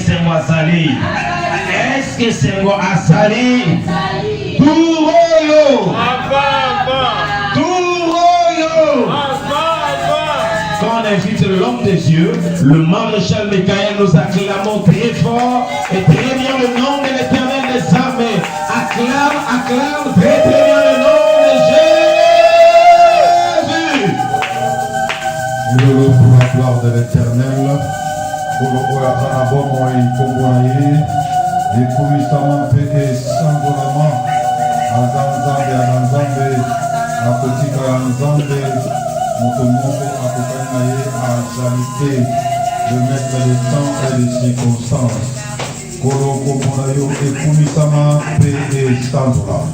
c'est moi Sali? Est-ce que c'est moi Sali? Touroyo! Touroyo! Quand on invite l'homme des dieux, le maréchal Michael, nous acclamons très fort et très bien le nom de l'Éternel des armées. Acclame, acclame très très bien le nom de Jésus. Nous pour la gloire de l'Éternel, pour le roi Zanabon, moi, il faut moyer, et pour lui, ça m'a fait sans vraiment, à Zanzambe, à Kotika, à Nzambe, Motomoko, à Kokanaye, à Janité, de mettre les temps et les circonstances. Koloko, Monayo, et pour lui, ça m'a fait sans vraiment.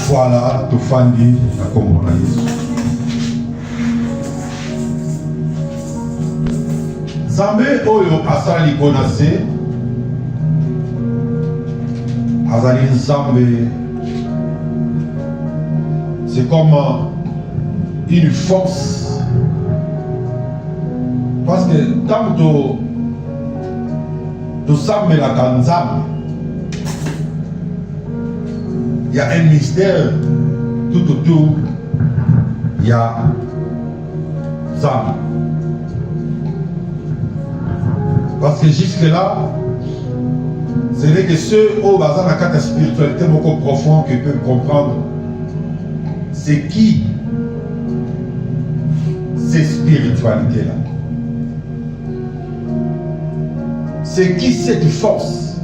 Voilà, tout fandi, à Komonaye. Zambé oyo asali konase azali Nzambe, c'est comme une force, parce que tant que tu Zambé la Nzambe, il y a un mystère tout autour, il y a Zambé. Parce que jusque-là, ce n'est que ceux au bazar de la spiritualité beaucoup profond qui peuvent comprendre c'est qui ces spiritualités-là. C'est qui cette force.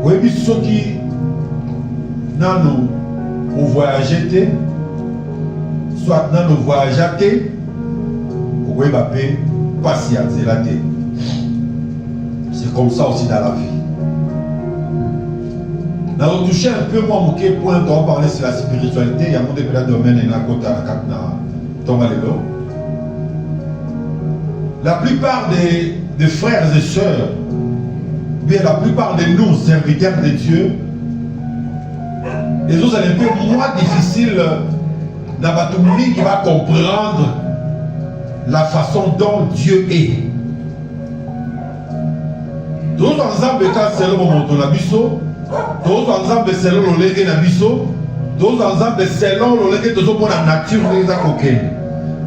Oui, ceux qui n'ont voyagé, soit n'ont voyagé, oui, c'est comme ça aussi dans la vie. Nous avons touché un peu moins au point quand on parlait sur la spiritualité. Il y a mon domaine et la côte à la la plupart des frères et sœurs, bien la plupart de nous, serviteurs de Dieu, les autres, c'est un peu moins difficile dans la qui va comprendre la façon dont Dieu est. Tous ensemble, quand c'est le moment de la biseau, tous ensemble, selon le legue de la biseau, tous ensemble, selon le legue de la nature,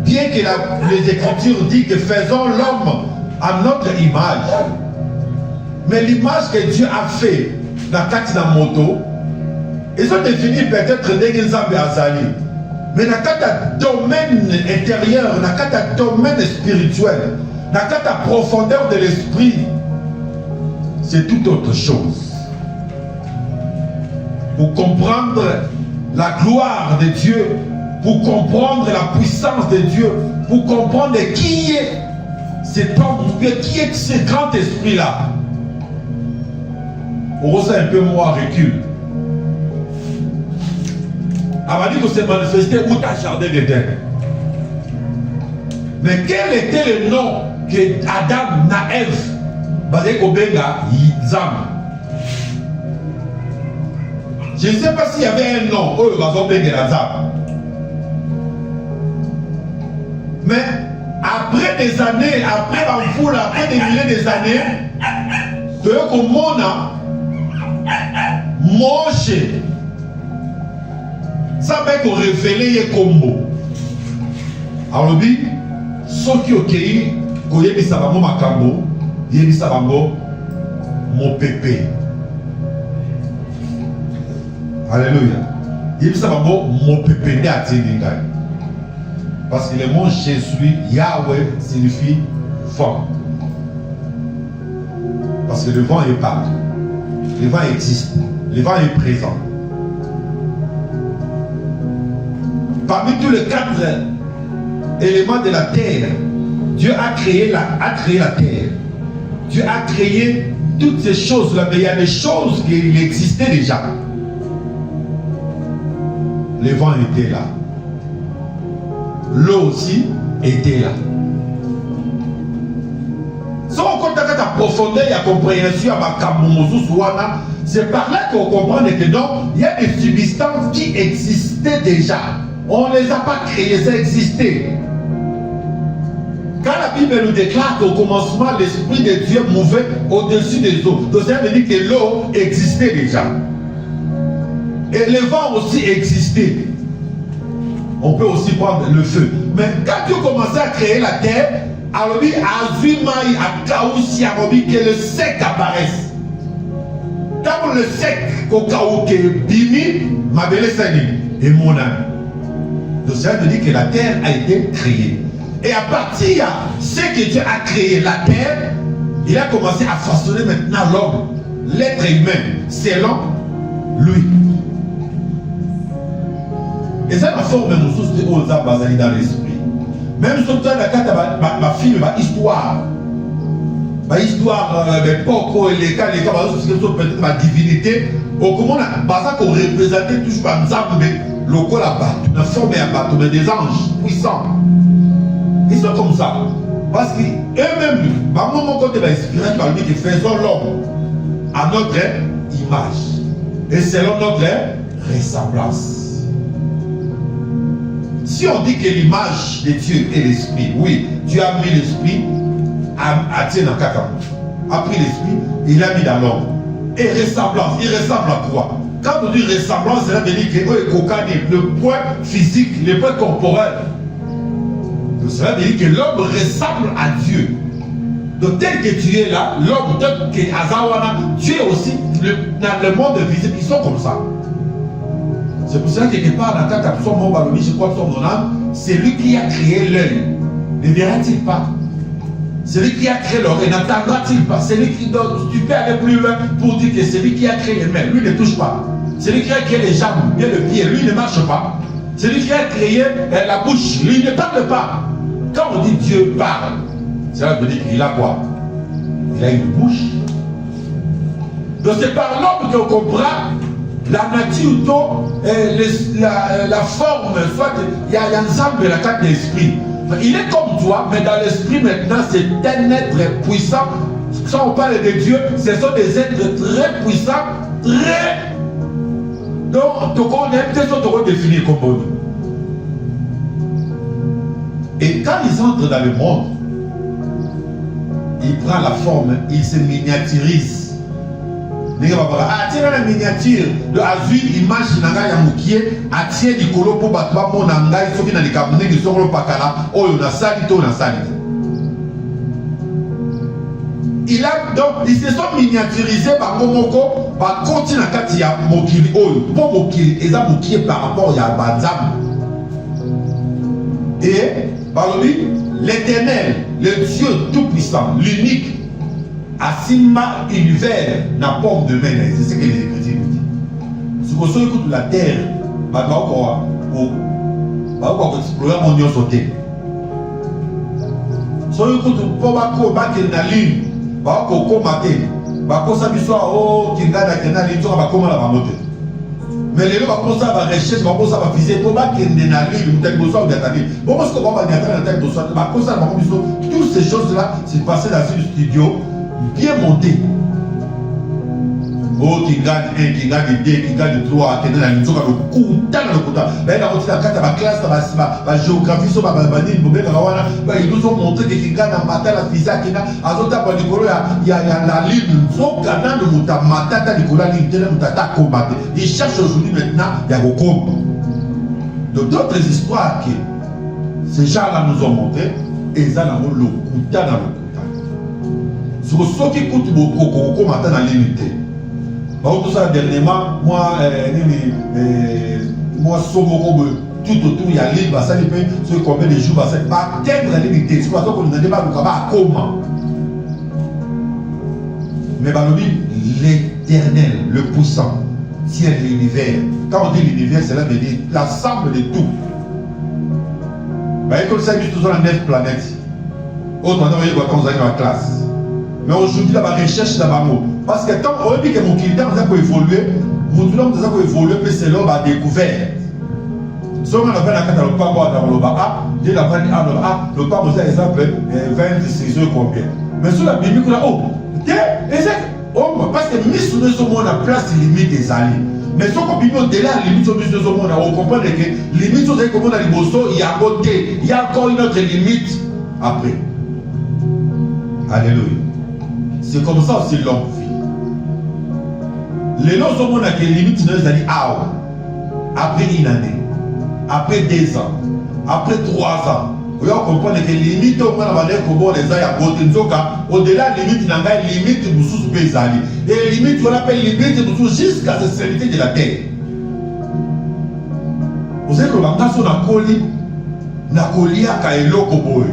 bien que les Écritures disent que faisons l'homme à notre image. Mais l'image que Dieu a fait dans la moto, ils ont défini peut-être des Nzambe Azali. Mais dans le domaine intérieur, dans le domaine spirituel, dans la profondeur de l'esprit, c'est tout autre chose. Pour comprendre la gloire de Dieu, pour comprendre la puissance de Dieu, pour comprendre qui est cet homme, qui est ce grand esprit-là, on ressent un peu moins recul. Avant que s'est manifesté où ta jardin d'Éden. Mais quel était le nom que Adam na Ève basé au Benga Yizam? Je ne sais pas s'il y avait un nom où basé au Benga Yazam. Mais après des années, après la foule, après des milliers d'années, de Komona, Moshe, ça va être révélé les combos. Alors, lui, ceux qui ont créé, quand il y a des savants, Makambo, il y a des savants, mon pépé. Alléluia. Il y a des savants, mon pépé, né à Téningaï. Parce que le mot Jésus, Yahweh, signifie vent. Parce que le vent est partout. Le vent existe. Le vent est présent. Parmi tous les 4 éléments de la terre, Dieu a créé la terre. Dieu a créé toutes ces choses-là, mais il y a des choses qui existaient déjà. Le vent était là. L'eau aussi était là. Si on compte la profondeur et la compréhension à c'est par là qu'on comprend que non, il y a des substances qui existaient déjà. On ne les a pas créées, elles existaient. Quand la la Bible nous déclare qu'au commencement, l'Esprit de Dieu mouvait au-dessus des eaux. Donc ça veut dire que l'eau existait déjà. Et le vent aussi existait. On peut aussi prendre le feu. Mais quand Dieu commençait à créer la terre, alors il que le sec apparaisse. Quand le sec, au cas où bimi, ma belle et mon âme. Donc ça veut dire que la terre a été créée. Et à partir de ce que Dieu a créé, la terre, il a commencé à façonner maintenant l'homme, l'être humain, selon lui. Et ça, ma forme, nous sommes aux arbres dans l'esprit. Même si on a ma fille, ma histoire, mais pourquoi les cas, peut-être ma divinité, au comment on représentait toujours par exemple, le corps là-bas, la forme à bateau, mais des anges puissants. Ils sont comme ça. Parce qu'eux-mêmes, par moment, quand ils vont inspirer, par lui, qu'ils faisons l'homme à notre image et selon notre ressemblance. Si on dit que l'image de Dieu est l'esprit, oui, Dieu a mis l'esprit à Dieu dans Kakam. A pris l'esprit, il l'a mis dans l'homme. Et ressemblance, il ressemble à quoi? Quand on dit ressemblance, cela veut dire que le point physique, le point corporel. Donc cela veut dire que l'homme ressemble à Dieu. Donc tel que tu es là, l'homme, tel que Azawana, Dieu aussi, dans le monde visible, ils sont comme ça. C'est pour cela que quelque part, dans ta son balomi, je crois que son âme, c'est lui qui a créé l'œil. Ne verra-t-il pas? C'est lui qui a créé l'oreille. N'entendra-t-il pas? C'est lui qui donne. Tu peux aller plus loin pour dire que c'est lui qui a créé les mains. Lui ne touche pas. C'est lui qui a créé les jambes, bien le pied. Lui ne marche pas. C'est lui qui a créé la bouche. Lui ne parle pas. Quand on dit Dieu parle, cela veut dire qu'il a quoi? Il a une bouche. Donc c'est par l'homme qu'on comprend la nature, la forme, soit il y a un ensemble de la carte d'esprit. Il est comme toi, mais dans l'esprit maintenant, c'est un être puissant. Quand on parle de Dieu, ce sont des êtres très puissants, très. Donc, on est peut-être définir comme bon. Et quand ils entrent dans le monde, ils prennent la forme, ils se miniaturisent. Ah, tiens la miniature de Azul, image nanga ya mukie, atie likolo po batwa mona ngai soki na likamune ki sokolo pakala, oyo na sali to na sali. Il a donc, ils se sont miniaturisés par Momoko, par Koti na kati ya mokili oyo, po mokili, eza mukie par rapport ya Banzam. Et, par lui, l'éternel, le Dieu tout-puissant, l'unique, Asima univers n'a pomme de main, c'est ce que les Écritures disent. Si vous écoutez la terre, vous allez explorer mon Dieu sauté. Si vous écoutez la lune, vous allez mater. Vous allez mais les gens vont faire des recherches, vont faire des visées, pour pas qu'il y ait une lune, toutes ces choses-là, c'est passé dans ce studio. Bien monté. Oh, qui gagne 1, qui gagne 2, qui gagne 3, qui gagne le coup, dans le coup. Mais là, on a la classe, la géographie, ils nous ont montré qu'ils gagnent en matin la physique. Il y a la ligne, ils cherchent aujourd'hui maintenant, il y a beaucoup. Donc, d'autres histoires que ces gens-là nous ont montré, et ils ont le coup dans le coup. Ce qui coûte beaucoup, comme attend dans l'unité. Tout ça, dernièrement, moi, tout autour, il y a l'île, ça dépend sur combien de jours, ça va atteindre l'unité. C'est pour ça qu'on ne demande pas comment. Mais l'éternel, le puissant, tient l'univers. Quand on dit l'univers, cela veut dire l'ensemble de tout. Comme ça, il y a toujours 9 planètes. Autrement, il y a quand vous allez dans la classe. Mais aujourd'hui, la recherche d'abord. Parce que tant on dit que mon critère a évolué, mon homme a évolué, mais c'est l'homme a découvert. Si on a fait la catalogue, pas moi dans le bas, j'ai la vanne à le pas, vous avez exemple 26 heures combien. Mais sur la Bible, on a parce que mis sur le monde à place limite des alliés. Mais ce qu'on peut dire là, limite sur le monde, on comprend que limite sur le monde à l'Ibosso, il y a côté, il y a encore une autre limite après. Alléluia. C'est comme ça aussi l'homme vit. Les gens sont à quelle limite ils allaient après une année, après 2 ans, après 3 ans. Vous comprenez que limite au moins les au-delà de limite, il y a une limite sous Pézali. Et limite, on appelle limite jusqu'à la sécurité de la terre. Vous savez que le langage on a collé, na colia kaeloko boy,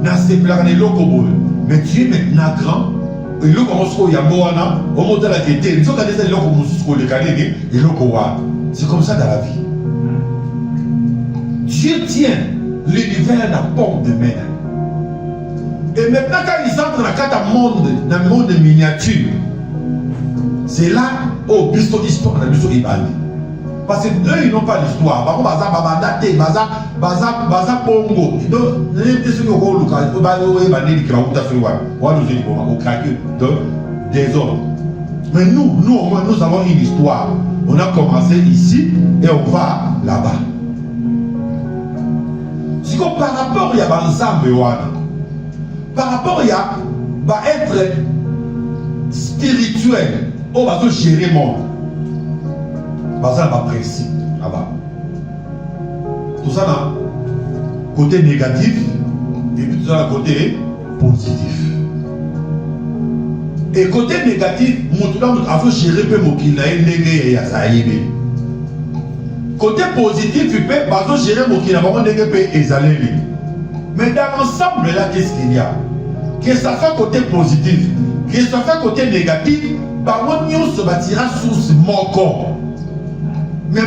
na seplaka eloko boy. Mais Dieu est maintenant grand. Et le commence à yamboana, au modèle la tête. Nous sommes des eloko musuko le kanene, eloko wa. C'est comme ça dans la vie. Dieu tient l'univers à la paume de main. Et maintenant quand ils entrent dans le monde miniature, c'est là où bisto histoire na biso ibali. Parce que eux ils n'ont pas d'histoire. Par contre baza babandate, baza pongo. Donc les ceux qui ont le cas, ba o e bandé qui va ou ta fait wa. Wa nous dit bon au craquer de des hommes. Mais nous au moins nous avons une histoire. On a commencé ici et on va là-bas. Si comme par rapport il y a ensemble par rapport il y a être spirituel, on va gérer le monde. Ça va principe là-bas. Tout ça là, côté négatif et puis tout ça là, côté positif. Et côté négatif, il faut gérer peu mon côté positif, il peut gérer mon mais dans l'ensemble là, qu'est-ce qu'il y a? Que ça soit côté positif, que ça soit côté négatif, on se bâtira sous mon corps. Mais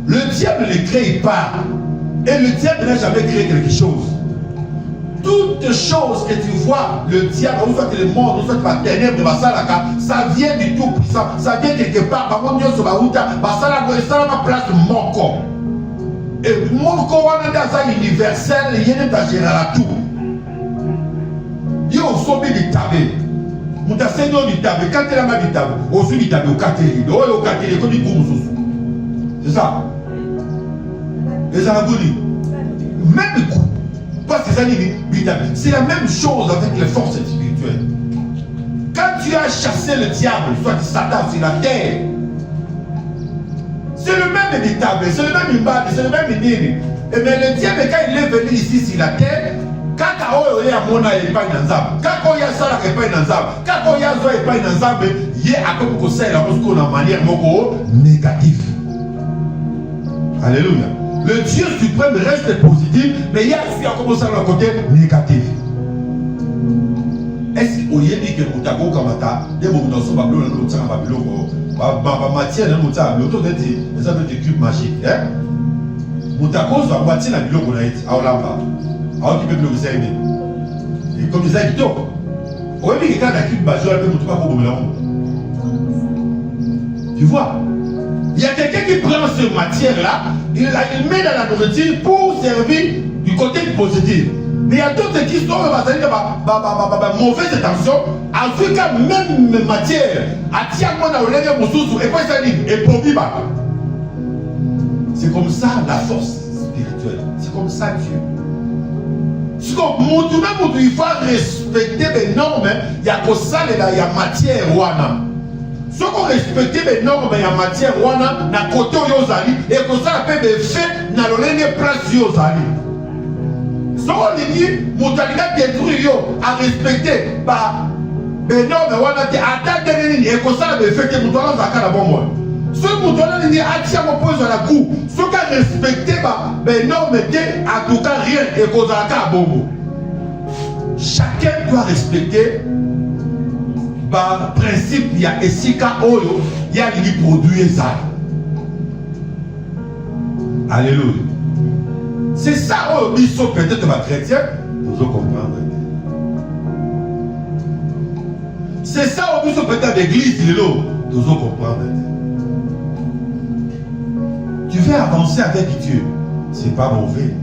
le diable ne crée pas. Et le diable n'a jamais créé quelque chose. Toutes choses que tu vois, le diable, on fait le monde, on fait la ténèbre, ça vient du tout puissant. Ça vient quelque part. Par contre, ça va place mon corps. Et mon corps, on a universel, il y a à tout. Il y a aussi des tabés. Quand tu as du tabé, quand tu as du tabé, au du tabé, au catéri, comme du goût. C'est ça. Les Araboulis, même coup, parce que c'est la même chose avec les forces spirituelles. Quand tu as chassé le diable, soit Satan sur la terre, c'est le même tabé, c'est le même imbad, c'est le même idée. Et mais le diable, quand il est venu ici sur la terre, quand il y a mon aïe pas dans zam, quand il y a ça là pas dans zam, quand il y a ça pas dans zam, il y a comme que c'est la chose qu'on a manière négative. Alléluia. Le Dieu suprême reste positif, mais il y a aussi comme ça le côté négatif. Est-ce qu'il y a dit que vous avez kamata, des mots dans son babylone, l'autre en babylone, matière dans l'autre, l'autre dit, les hommes de cube magique, hein? Moutako va moitié la bibliothèque qu'on a été, à Olamba. Alors tu peux le faire aimer. Et comme ils disent, on va dire que quand la cube majeur, elle peut nous trouver comme là. Tu vois, il y a quelqu'un qui prend cette matière-là, il met dans la nourriture pour servir du côté positif. Mais il y a d'autres qui sont mauvaise intention, en tout cas, même matière, à tiens-moi dans le lait, et pas ça dit, et pour vivre. C'est comme ça la force spirituelle. C'est comme ça Dieu. Il faut respecter les normes. Il y a que ça, il y a matière. Si on respecte les normes, il y a matière. Il y a côté Yozali. Et que ça peut être fait dans le place Yozali. Si on dit, on a détruit à respecter les normes. Et que ça peut être fait. Ce que vous donnez à mon pose à la cour, ce qui a respecté, mais non, mettez à tout cas rien et cause à la bobo. Chacun doit respecter par principe, il y a Essika Oyo, il y a les produits ça. Alléluia. C'est ça, ils sont peut-être ma chrétien, vous allez comprendre. C'est ça, ils sont peut-être l'église, vous allez comprendre. Tu veux avancer avec Dieu, c'est pas mauvais.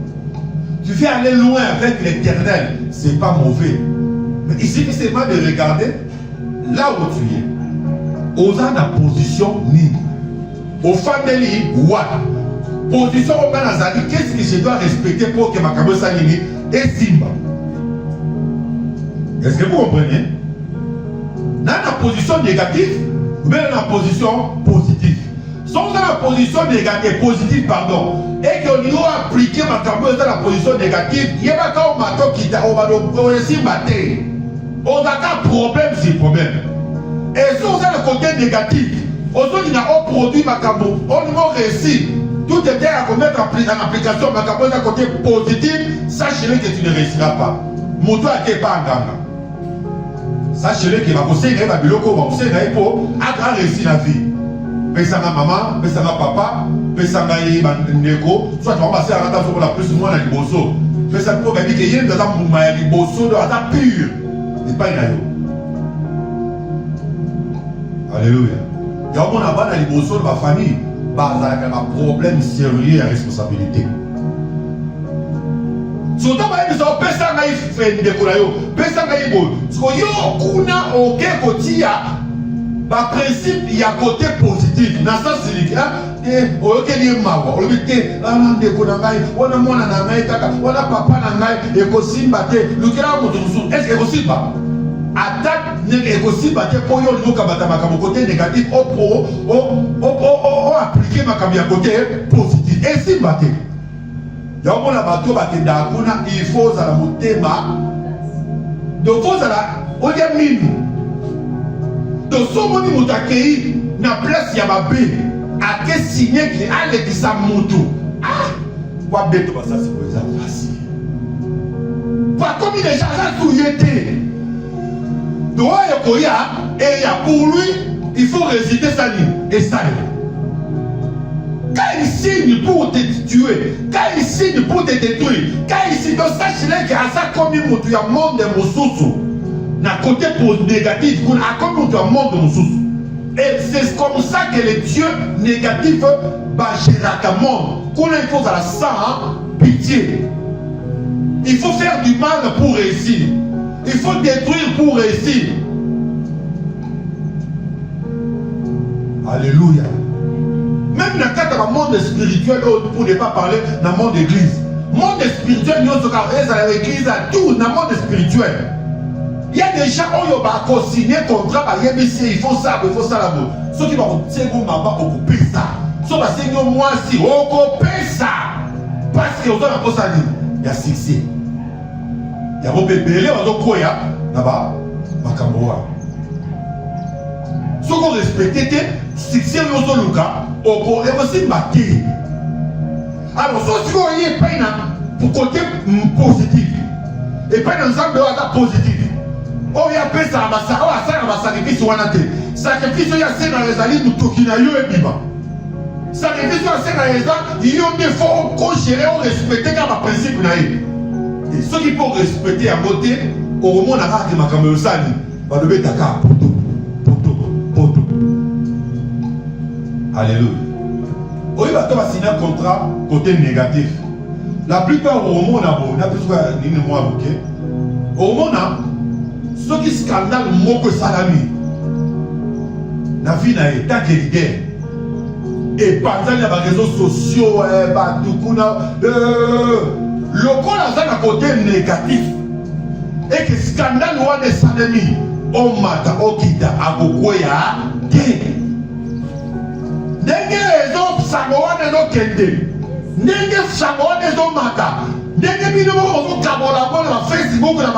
Tu veux aller loin avec l'Éternel, c'est pas mauvais. Mais il suffit seulement de regarder là où tu es. Aux la position ni. Au family, what? Position au Banazali, qu'est-ce que je dois respecter pour que ma cabo salini et Simba? Est-ce que vous comprenez? Dans la position négative, ou bien dans la position positive. Sans dans la position négative, positive, pardon, et qu'on y a appliqué ma cabo dans la position négative, il y a pas un matin qui t'a, on va aussi mater. On a un problème, c'est problème. Et si on a le côté négatif, aujourd'hui, il y a un produit Macabo, on a réussi. Tout est à mettre en application Macabo d'un côté positif, sachez-le que tu ne réussiras pas. Moto a été pas en ganga. Sachez-le que ma conseil est ma biloko, ma conseil est pour avoir réussi la vie. Pesanga maman, pesanga papa, pesanga neko, soit on va passer à la table pour la plus ou moins la liboso. Pesanga pour dire qu'il y a une liboso de la pure. Et pas une. Alléluia. Il y a un bon abat dans les beaux de ma famille. Il y a un problème sérieux et responsabilité. Surtout, il y a un personne qui fait des coulayo. Personne qui fait des coulayo. Il y a un côté par principe, il y a un côté positif. Dans ce sens, il y a un mawa. On dit que on a mon anamai, on a papa nangai, et qu'on batte. Le gars est-ce que c'est pas? Attaque n'est aussi battu pour yo nous kabata makamo côté négatif au appliquer makamo à côté positif et si battu ya on a bateau battu d'akuna il faut à la motema donc faut à la on dit minu donc so moni mutakei na place ya babe a que signer que ale qui sa moto ah quoi beto ba ça c'est pour ça facile pas comme il est déjà souillé. Donc, et pour lui, il faut résister sa ligne et ça. Quand il signe pour te tuer, quand il signe pour te détruire, quand il signe, donc sache-le qu'il y a ça comme il y a un monde de Moussousou. D'un côté négatif, il y a comme il y a un monde de Moussousou. Et c'est comme ça que les dieux négatifs gérer le monde. Qu'on a une chose à la sang, pitié. Il faut faire du mal pour réussir. Il faut détruire pour réussir. Alléluia. Même dans le monde spirituel, pour ne pas parler dans le monde d'église. Le monde spirituel, nous avons l'église à tout dans le monde spirituel. Il y a des gens qui ont signé un contrat, il faut ça, il faut ça là-bas. Ceux qui vont dire que vous occupez ça. Ceux qui vont dire moi si, occupez ça. Parce que vous avez un ça, il y a succès. Il y a un bébé, il y a un koya, là-bas, Makamboa. Ceux qui ont respecté, succès, ils ont le cas, ils vont se battre. Alors, ceux qui ont pas pour côté positif, et pas dans un positif. Oh, il y a peu ça, ça va sacrifice ou anate. Sacrifice, il y a ça dans les alliés, nous tokina yo et bima. Sacrifice, il y a ça dans les alliés, il y a des fois qu'on gérer, on respecte comme un principe naïf. Et ceux qui peuvent respecter à côté, au moment où on a raté ma caméra, on va lever Dakar, poto. Alléluia. Oui, on va signer un contrat côté négatif. La plupart au moment où on a besoin d'une mois, au moment où ceux qui scandalent Moko Salami, la vie n'a été que leader. Et pendant les réseaux sociaux, le corps a un côté négatif. Et que scandale ou des salami, on mata, on quitte, à Gogoya, Nenge ezo samoane no kende. Nenge samoane zo mata. Nenge bino mo kabola na Facebook na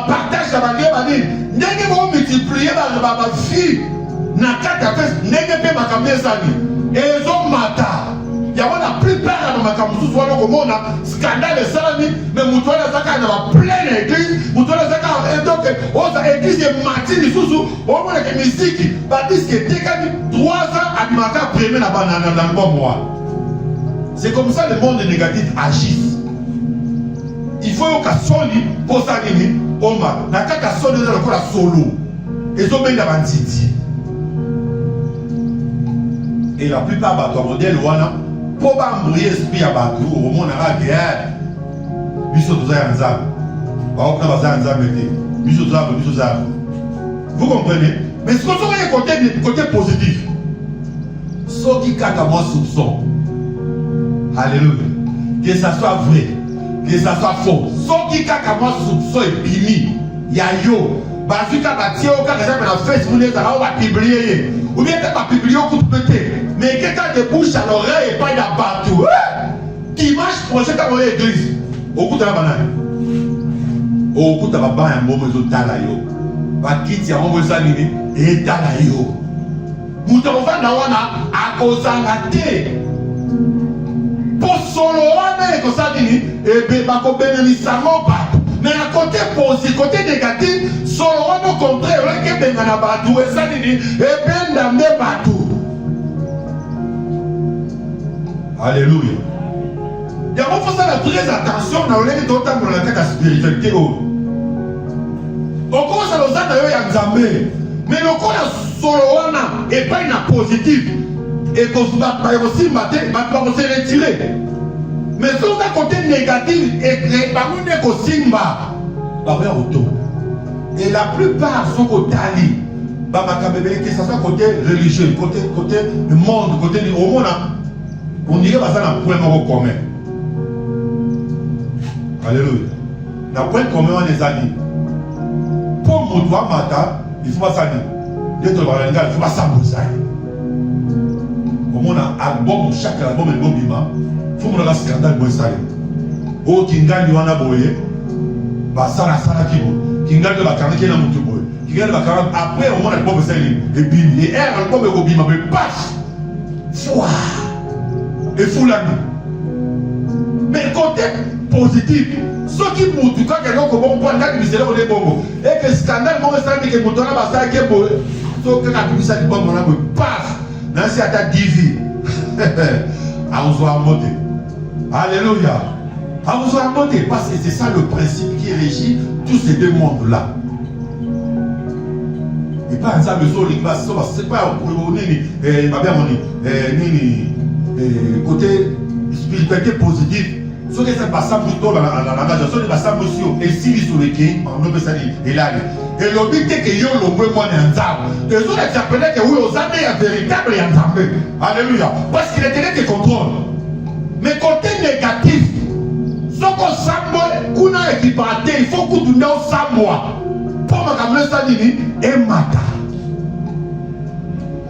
partage na bali. Nenge mo multiplier ba vie na kata face nenge pe makambe sani. Ezo mata. Ya wana prepare na makambu so wana komona scandale salami mais mutwana zaka na pleine église mutwana zaka donc oza église de Martin Susu on voit que musique baptiste que décadi 3 ans à maka premier na banana dans le bon mois. C'est comme ça le monde négatif agit. Il faut que soli pour ça nini oma na kaka soli na lokola solo ezo benda banditi. Et la plupart bato modèle wana pour embrouiller l'esprit à Batou, au monde a guerre. Vous comprenez? Mais ce qu'on a côté positif. Ce qui kaka moi soupçon. Alléluia. Que ça soit vrai, que ça soit faux. Ce qui kaka moi soupçon et bimi. Yayo. Basuka batie au cas que ça dans Facebook, on va publier. Ou bien tu vas publier au coup de pété. Mais quelqu'un de bouche à l'oreille et pas de partout. Qui marche projet comme l'église. Au coup de la banane. Au coup de la banane, un moment de talayo. Va quitter un moment de salini et talayo. Mouton va na wana à cause de pour solo wana et que ça dit et ben ba ko bénéficiamment pas. Mais à côté positif, côté négatif, solo wana au contraire que ben na batou et ça dit et ben na batou. Alléluia. Il faut faire très attention dans les d'autres dans la spiritualité. On commence à l'osar d'ailleurs à Nzambé. Mais le corps a solo wana et pas une positive. Et qu'on se bat aussi matin, on se retirer. Mais sur le côté négatif, et parmi les Simba, et la plupart sont au Tali. Que ce soit côté religieux, côté monde, côté au monde, on dirait que ça n'a point commun. Alléluia. La point commun, on les amis. Pour mon doigt matin, il faut pas s'aller. Il faut pas s'embrouiller. Au monde, album, chaque album est bon bima. Il faut que le scandale soit installé. Oh, Kingan Yohana Boye, Basara Sarakibo, Kingan de la Kanake na Mutuboy, Kingan de la Kanake, après au monde, album est installé. Et bim, et album est bima, mais paf! Foi! Et fou la nuit. Mais côté positif, ceux qui m'ont tout cas, quelqu'un comme on prend un gars qui disait on est bon. Et que scandale, moi, c'est que mon tournoi va faire que bon. Sauf que la publicité du bon, on a paf! Nancy a ta divi. À vous en monter. Alléluia. À vous en monter. Parce que c'est ça le principe qui régit tous ces deux mondes-là. Et pas un sabre sur les bases. C'est pas côté spiritualité positive. Ce qui est passé plutôt dans la langage, ce qui est passé et si sur les quais, on peut ça et là. Et le but est que yo le moins moins ensemble. Les autres appelaient que oui, aux années, il y a véritable ensemble. Alléluia. Parce qu'il était qui contrôle. Mais côté négatif, ce qu'on s'amoue, qu'on a équipaté, il faut que tu n'aies pas moi. Pour ma caméra, ça dit, et mata.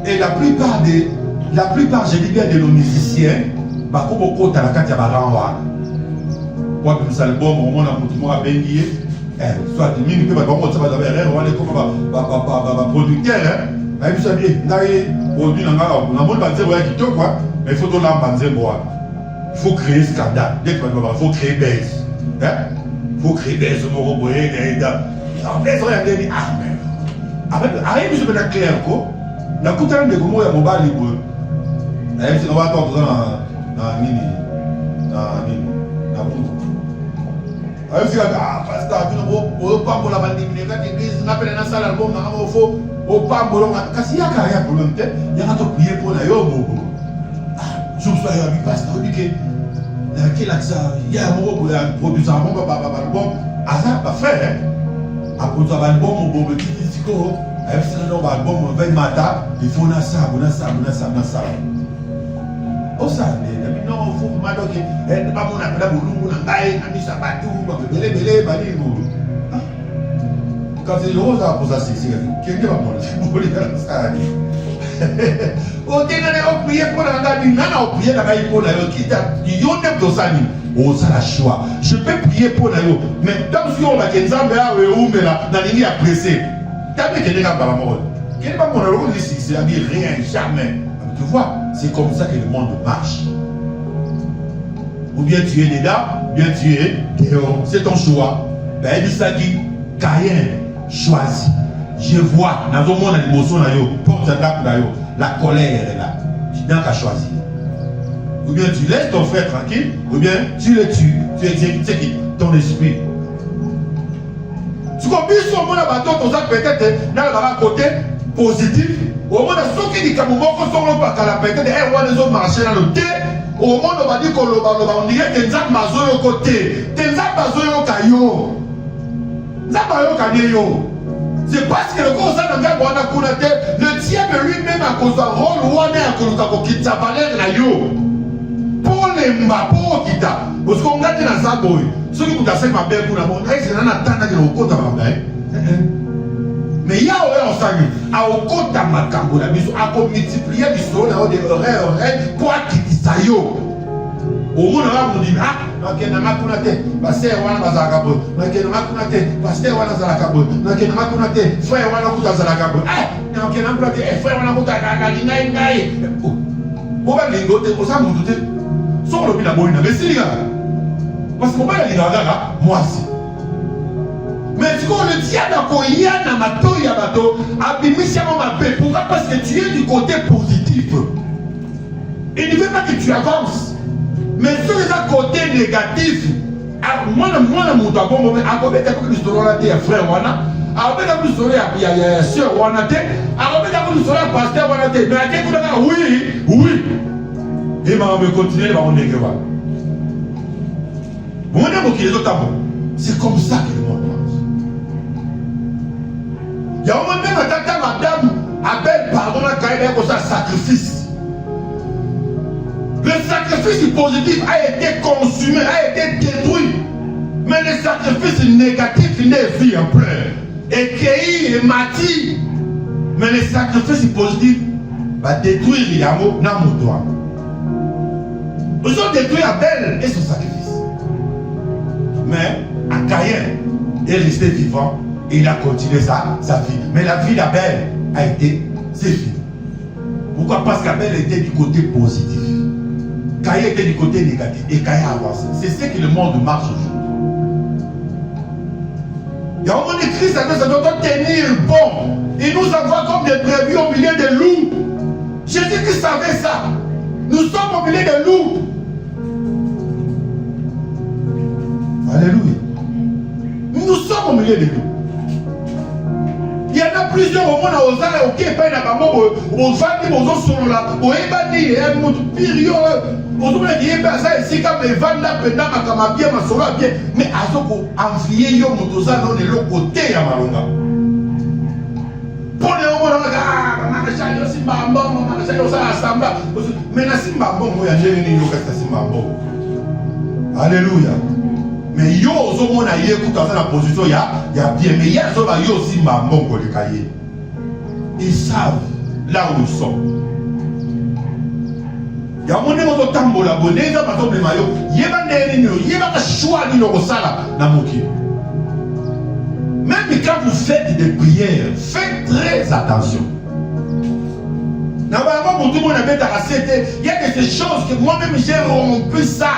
Et la plupart, je dis bien de nos musiciens, bah, comme au côté à la carte, il y a pas grand. Quoi que nous album, au moment où on a béni, soit de mine, on va producteur, il faut créer scandale. Il faut créer baisse. Il faut créer baisse. Après, je peux être clair. La coutane de Gomo est mobile libre. On va attendre dans Nini. Parce que au pambo la bande de l'église n'appelle un salle album dans un faux au pambo parce qu'il y a carrière pour l'homme il y a un prier pour la yobo je suis avec pasteur dit que quel accent il y a un mot pour produire un bon album ça pas fait à produire un album au bon petit disco avec un album 20 matin il faut na ça oh ça non, il faut que je ne pas mon appel à Boulou, quand c'est le rose, pour ça, c'est quelqu'un va mourir. Au dernier, on priait pour la gare, on priait la gare pour la qui est oh, ça la choix. Je peux prier pour la mais tant que on va qu'il y ait dans les à presser. T'as vu qu'il y a pas mort. Qu'il n'y a pas mon rôle ici, c'est-à-dire rien, jamais. Tu vois, c'est comme ça que le monde marche. Ou bien tu es dedans, ou bien tu es dehors. C'est ton choix. Ben, il dit, Caïn choisit. Je vois dans le monde l'émotion, la colère est là. Tu n'as qu'à choisir. Ou bien tu laisses ton frère tranquille, ou bien tu le tues. Tu exécutes ton esprit. Tu comprends ce monde à bateau, ton sac peut-être dans le côté positif. Au moins, ceux qui disent que mon sont pas la peut-être, les autres marcher dans le thé. Au monde, on va dire qu'on dirait que Nzak Mazo côté. Nzak Mazo Kayo. Nzak Mazo Kayo. C'est parce que le conseil de Gabo a connaître le diable lui-même a causé un rôle ou un air que nous avons quitté sa valeur là yo. Pour les mbapos qui t'a. Parce qu'on a dit dans sa boy. Ceux qui vous avez ma belle pour la monde, c'est un attendant qui est au côté de ma belle. Mais il y a un sang à au côté de ma cambo la mise à multiplier du sol là des oreilles pour quitter ça yo. Au monde là on dit ah ok na makunate pasteur wana bazakabo na ke na makunate pasteur wana zalakabo na ke na makunate frère wana kutazalakabo na ke na makunate frère wana kutaka ngai ngai o ba lingote o sa mutu te so lo bila boina mais si gars parce que ba linga gaga moi si mais tu connais le diable ko yana mato ya bato abimisia ma paix pourquoi parce que tu es du côté positif il ne veut pas que tu avances. Mais sur les côté négatif, moi, mon tabon, à combien de plus de frère Wana, à combien de plus de soeur Wana, à combien de plus de pasteur Wana, mais à quel coup oui, oui. Et ma me continuer, ma on est grave. Mon amour qui est au tabon, c'est comme ça que le monde pense. Il y a un moment même, madame, appelle pardon, la carrière comme ça, sacrifice. Le sacrifice positif a été consumé, a été détruit. Mais le sacrifice négatif, il est vie en plein. Écueilli et mati. Mais le sacrifice positif va détruire Yamo dans mon doigt. Ils ont détruit Abel et son sacrifice. Mais Caïn est resté vivant et il a continué sa vie. Mais la vie d'Abel a été ses vies. Pourquoi? Parce qu'Abel était du côté positif. Caïn était du côté négatif et Caïn a avancé. C'est ce que le monde marche aujourd'hui. Il y a un moment de Christ, ça doit tenir bon. Il nous envoie comme des brebis au milieu des loups. Jésus-Christ savait ça. Nous sommes au milieu des loups. Alléluia. Nous sommes au milieu des loups. Il y en a plusieurs au monde aux arts, ok, pas na bamo, aux familles, aux autres sont là, aux ébani, et à mon période, aux autres qui est passé ici, comme les vannes là, pendant ma cama bien, ma sola bien, mais à ce qu'on envié, yo, mon dosa, non, de l'autre côté, à Malonga. Pour les hommes, on a marché, yo, si mambo, on a marché, yo, ça, à Samba, mais na si mambo, moi, il y a jamais eu l'occasion, si mambo. Alléluia. Mais yo zo mona ye ku dans la position ya bien mais ya zo ba yo aussi maman ko le cahier. Ils savent là où nous sommes. Ya mone mo tambola boneza ba to blema yo yeba ndeni no yeba ka choix ni no sala na moki. Même quand vous faites des prières, faites très attention. Na ba mo tout monde bête à il y a des choses que moi-même j'ai rompu ça.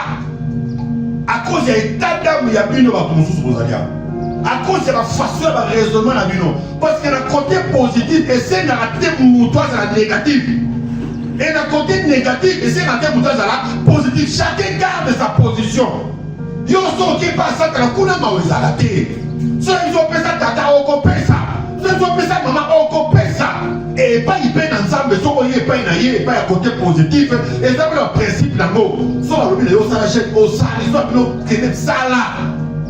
À cause de l'état d'âme, il y a une autre chose. À cause de la façon de raisonnement, parce que le côté positif, et c'est le côté négatif. Et le côté négatif, et c'est le côté positif. Chacun garde sa position. Ils ont fait ça, ils ont fait ça, tata, ils ont fait ça. Ils ont fait ça, maman, ils ont fait ça. Et pas il peine ensemble, soit il est pas un côté positif, et ça le principe d'un mot. Soit le milieu, ça achète au sale, soit le milieu, ça là.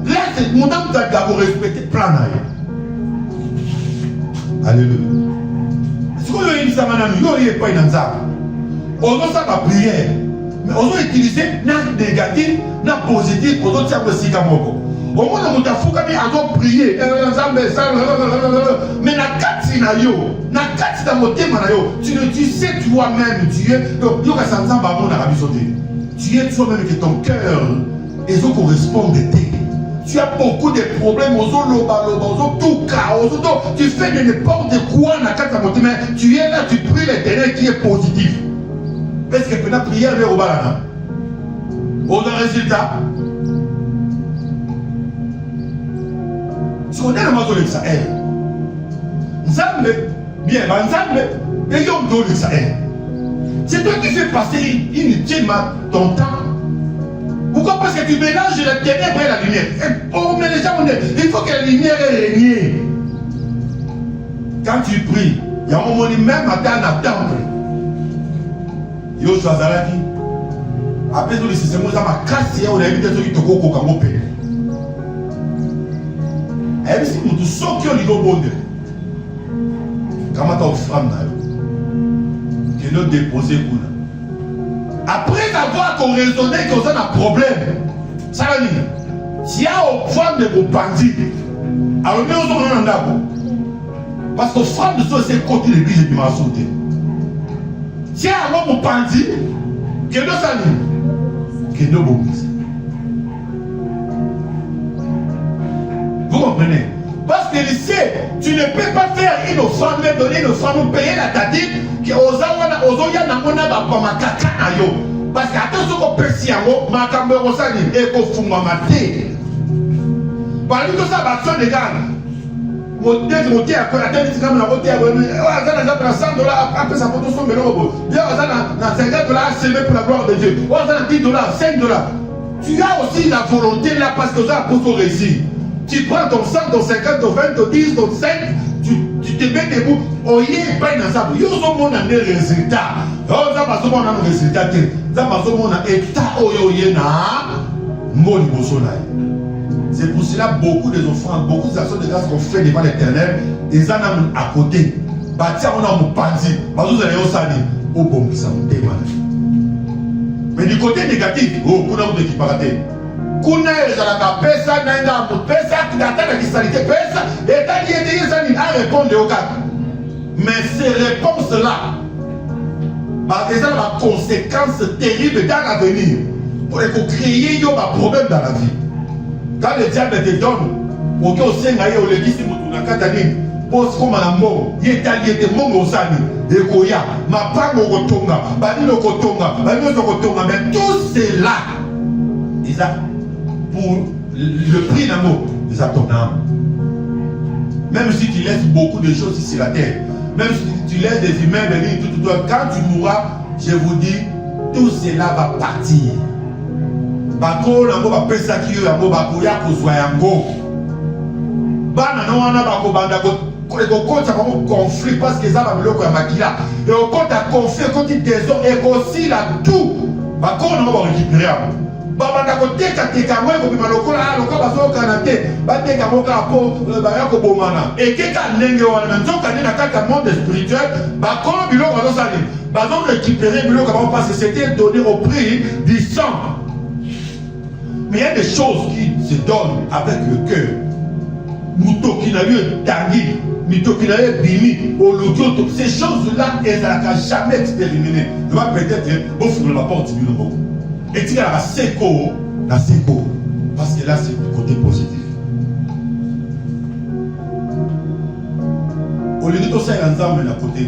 Là, c'est mon âme d'abord respecter plan. Alléluia. Si vous avez dit ça, madame, il n'y a pas un ensemble. On doit ça la prière, mais on doit utiliser n'a négatif, n'a positif, on doit tirer aussi comme moi. Au moins, on a prié, mais na kati na yo, tu sais toi-même, tu es, tu es toi-même que ton cœur, et ça correspond de tes. Tu as beaucoup de problèmes, tu fais de n'importe quoi, mais tu es là, tu pries l'éternel qui est positif. Est-ce que tu as prié avec Obalana? Au résultat, si on est le matin de Sahel, Nzambe, bien, Nzambe, et Yom Do de Sahel. C'est toi qui fais passer inutilement ton temps. Pourquoi? Parce que tu mélanges la ténèbre et la lumière. Oh, mais les gens, il faut que la lumière règne. Quand tu pries, il y a un moment même à dans le temple. Yo Shazaraki, après tout le système, on a ma casse, on a évité ceux qui te coco comme au pays. Et si nous sommes qui ont dit bon, Comment tu as offert que nous déposer pour nous. Après avoir raisonné que ça a un problème, ça va dire, si y a une femme de vos bandits, alors nous sommes en d'accord. Parce que femme de ça, c'est côté de l'église qui m'a sauté. Si y a un homme bandit, que nous saluons, que nous bombons. Vous comprenez? Parce que ici, tu ne peux pas faire une offrande, mais donner une offrande, payer la tadine, qui aux oya n'amona ba makaka ayo. Parce que attention qu'on peut s'y avoir, ma cambre sali et qu'on fout ma maté. Par exemple, ça va faire des gars. Monter à quoi la tête, c'est comme la route à $100, après ça peut son mélange. Bien, on a $50 semé pour la gloire de Dieu. On a $10, $5. Tu as aussi la volonté là parce que ça a pour ton récit. Tu prends ton 100, ton 50, ton 20, ton 10, ton 5, tu te mets debout. Oh, il y a pas une ensemble. Il y a un résultat. Oh, ça va se voir un résultat. Ça va se voir un état. Oh, il y a c'est pour cela beaucoup des offrandes, beaucoup des actions de grâce qu'on fait devant l'Éternel, ils en ont à côté. Bâtir, on a un bandit. Vous allez au sali. Oh, bon, ça me démange. Mais du côté négatif, oh, on a un qui parle. Kuna ezalaka pesa nanga pesa kidata na kisalité pesa et tant qu'il était ça ni a répondre au cas. Mais ces réponses là bah elles ont la conséquence terrible dans l'avenir pour créer un problème dans la vie. Quand le diable te donne au cas où c'est ngaye au légisi mutuna katani pose comme la mort yetali ete mongo sani ekoya ma pa mo kotonga bani no kotonga mais tout cela ils a pour le prix d'amour des ton âme. Même si tu laisses beaucoup de choses ici sur la terre, même si tu laisses des humains venir tout, quand tu mourras, je vous dis, tout cela va partir. Bako nango ba pesa kiyo yango bako ya kozwa yango. Bana no wana bako banda ko kota ko conflit parce que ça va biloko ya makila. Et au compte à conflit quand il désordre et aussi là tout. Bako nango ba récupérer. Babanda koteka teka mwe ko bimalokola lokola bazoka na te bateka moka po ba ya ko bomana ekeka ndenge wana nzoka ni na kaka monde spirituel ba kono biloko bazosali bazo récupérer biloko parce que c'était donné au prix du sang. Mais il y a des choses qui se donnent avec le cœur. Mutoki na lieu tangi, mutoki na lieu bimi, ologoto, ces choses-là elles n'ont jamais expérimenté. Je vais peut-être ouvrir la porte du nouveau. Et tu as la séco, parce que là c'est du côté positif. Au lieu de tout ça, ensemble à côté.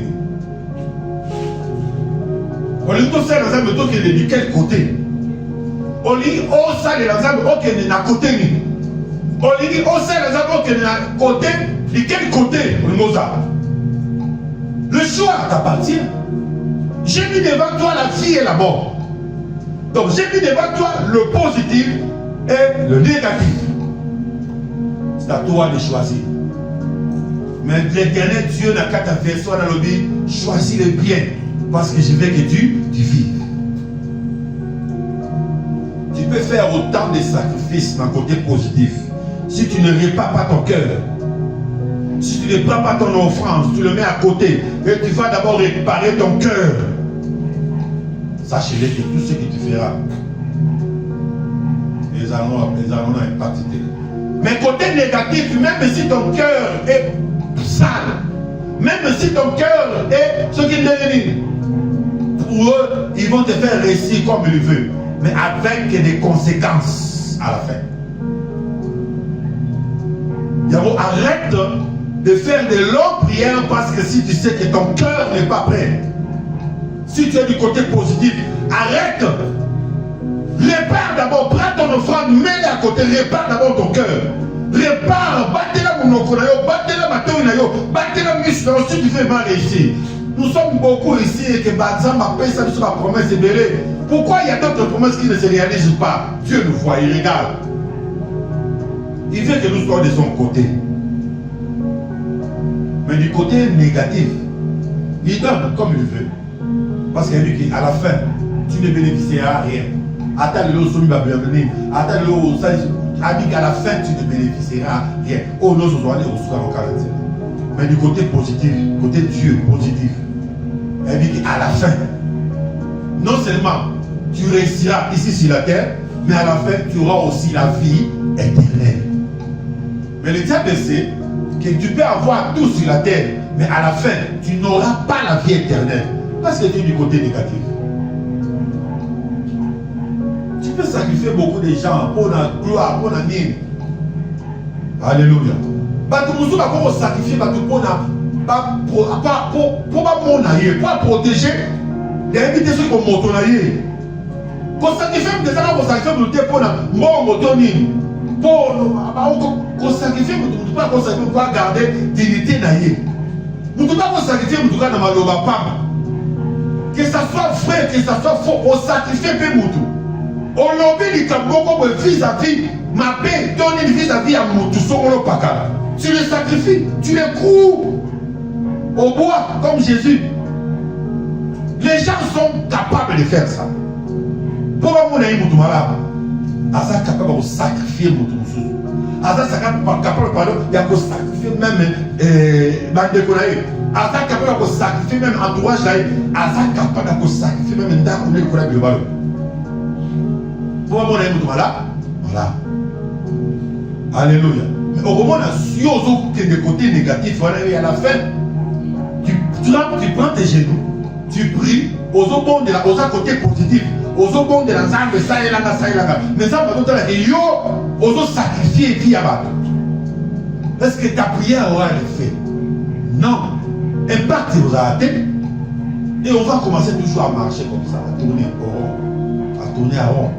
Au lieu de tout ça, ensemble, de quel côté? Au lieu de ça, ensemble, ok, de côté. Au lieu de ça, ensemble, ok, de côté, de quel côté? Le choix t'appartient. J'ai mis devant toi la vie et la mort. Donc j'ai mis devant toi le positif et le négatif. C'est à toi de choisir. Mais l'Éternel Dieu n'a qu'à ta version dans le but, choisis le bien. Parce que je veux que tu vives. Tu peux faire autant de sacrifices d'un côté positif. Si tu ne répares pas ton cœur, si tu ne prends pas ton offrande, tu le mets à côté et tu vas d'abord réparer ton cœur. Sachez-le que tout ce que tu feras, ils allont impacter. Mais côté négatif, même si ton cœur est sale, même si ton cœur est ce qu'il devient, pour eux, ils vont te faire réussir comme ils veulent, mais avec des conséquences à la fin. Arrête de faire de longues prières parce que si tu sais que ton cœur n'est pas prêt, si tu es du côté positif, arrête. Répare d'abord, prends ton offrande, mets-la à côté, répare d'abord ton cœur. Répare, battez-la monokonayo, battez-la matonayo, battez-la mission, si tu fais mal réussir. Nous sommes beaucoup ici et que Bazam a payé sa promesse est belle. Pourquoi il y a d'autres promesses qui ne se réalisent pas? Dieu nous voit, il regarde. Il veut que nous soyons de son côté. Mais du côté négatif, il donne comme il veut. Parce qu'il a dit qu'à la fin, tu ne bénéficieras rien. Attends le somme va bienvenue. Attends le a dit qu'à la fin, tu ne bénéficieras rien. Oh non, je dois aller au soir au caractère. Mais du côté positif, côté Dieu positif, elle dit qu'à la fin, non seulement tu réussiras ici sur la terre, mais à la fin, tu auras aussi la vie éternelle. Mais le diable sait que tu peux avoir tout sur la terre, mais à la fin, tu n'auras pas la vie éternelle. Parce que tu es du côté négatif. Tu peux sacrifier beaucoup de gens pour la gloire, pour la mine. Alléluia. Tu peux sacrifier pour protéger les invités qui vont monter. Pour sacrifier des gens pour sacrifier pour sacrifier pour garder dignité. Nous ne pouvons pas sacrifier que ça soit vrai, que ça soit faux, on sacrifie peu moutou. On lobby du Kamoko vis-à-vis ma paix, donne vis-à-vis à moutou, tu le sacrifies, tu le couds au bois comme Jésus. Les gens sont capables de faire ça. Pourquoi mon ami moutou malade? Asa capable de sacrifier moutou. Asa capable de sacrifier même Bandekonaï. Asa capable de sacrifier même entourage. Asa capable de sacrifier même Ndakoulé Kola Global. Pourquoi mon ami moutou malade? Voilà. Alléluia. Mais au moment où tu es de côté négatif, à la fin, tu prends tes genoux, tu pries aux autres de la côté positif. Aux autres de la zambe, ça et là, ça et là. Mais ça, par contre, yo, aux autres sacrifiés vie à bas. Est-ce que ta prière aura l'effet? Non. Impact vous a atteint. Et on va commencer toujours à marcher comme ça, à tourner au rond, à tourner à rond.